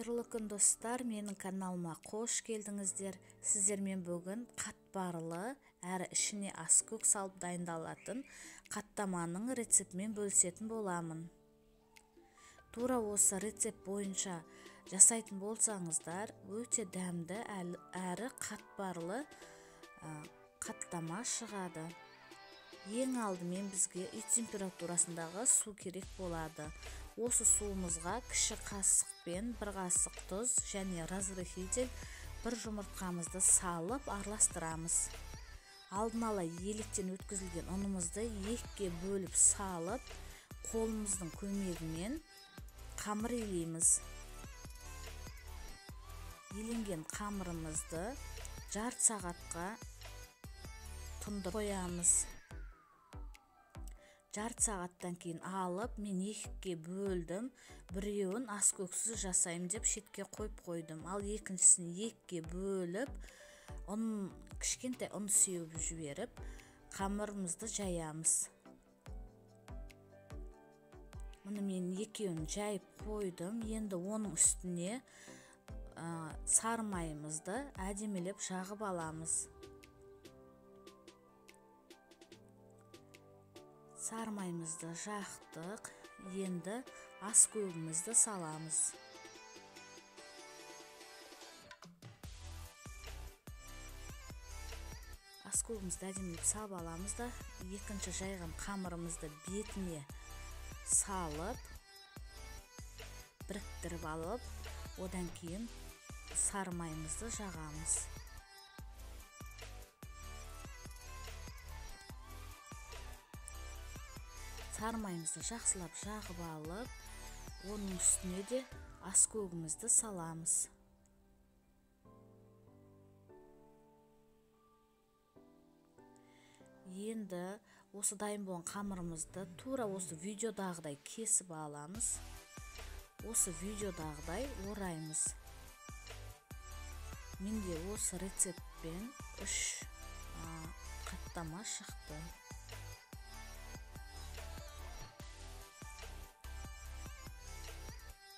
Қайырлы күн достар, менің каналыма қош келдіңіздер. Сіздермен бүгін қатпарлы әрі ішіне аскөк салып дайындалатын қаттаманың рецептімен бөлісетін боламын. Тура осы рецепт бойынша жасайтын болсаңыздар, өте дәмді әрі қатпарлы қаттама шығады. Ең алдымен бізге үй температурасындағы су керек болады. Осы суымызға кіші қасықпен 1 қасық тұз және разрыхитель 1 жұмыртқамызды салып араластырамыз. Алдын ала електен өткізілген ұнымызды екіге бөліп салып, қолымыздың көмегімен қамыр илейміз. Еленген қамырымызды жарты сағатқа тұндырып қоямыз. Жарты сағаттан кейін алып, мен екіге бөлдім. Біреуін аскөксіз жасайым деп шетке қойып қойдым. Ал екіншісін екіге бөліп, кішкентай ұн сеуіп жіберіп, қамырымызды жаямыз. Мұны мен екеуін жайып қойдым. Енді оның үстіне сары майымызды әдемелеп жағып аламыз. Сары майымызды жақтық. Енді аскөгімізді саламыз. Аскөгімізді әдемелеп салып аламыз да, екінші жайған қамырымызды бетіне салып, біріктіріп алып, одан кейін сары майымызды жағамыз. Сары майымызды жақсылап жағып алып, оның үстіне де аскөгімізді саламыз. Енді осы дайын болған қамырымызды тура осы видеодағыдай кесіп аламыз. Осы видеодағыдай ораймыз. Менде осы рецептпен 3 қаттама шықты.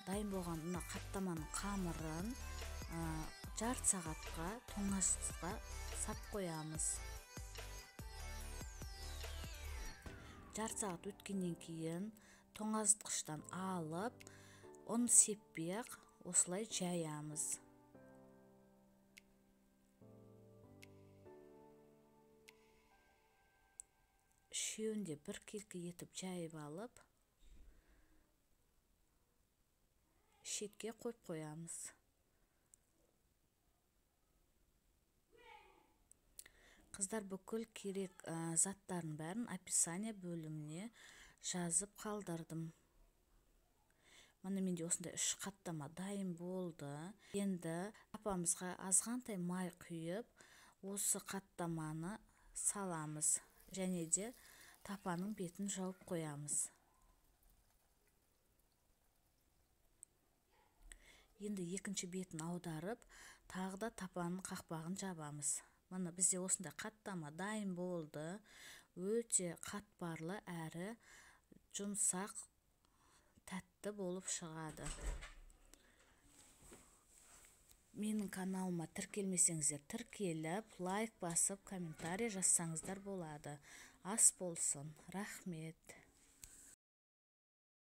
Дайын болған мына қаттаманың қамырын жарты сағатқа тоңазытқышқа сап қоямыз. Жарты сағат өткеннен кейін тоңазытқыштан алып, ұн сеппей ақ осылай жаямыз. Үшеуінде біркелкі етіп жайып алып, шетке қойып қоямыз. Қыздар, бүкіл керек заттарын бәрін описание бөліміне жазып қалдырдым. Міне менде осындай 3 қаттама дайын болды. Енді тапамызға азғантай май құйып, осы қаттаманы саламыз. Және де тапаның бетін жауып қоямыз. Енді екінші бетін аударып, тағы да тапаның қақпағын жабамыз. Міне бізде осындай қаттама дайын болды. Өте қатпарлы әрі жұмсақ, тәтті болып шығады. Менің каналыма тіркелмесеңіздер, тіркеліп, лайк басып, комментарий жазсаңыздар болады. Ас болсын. Рахмет.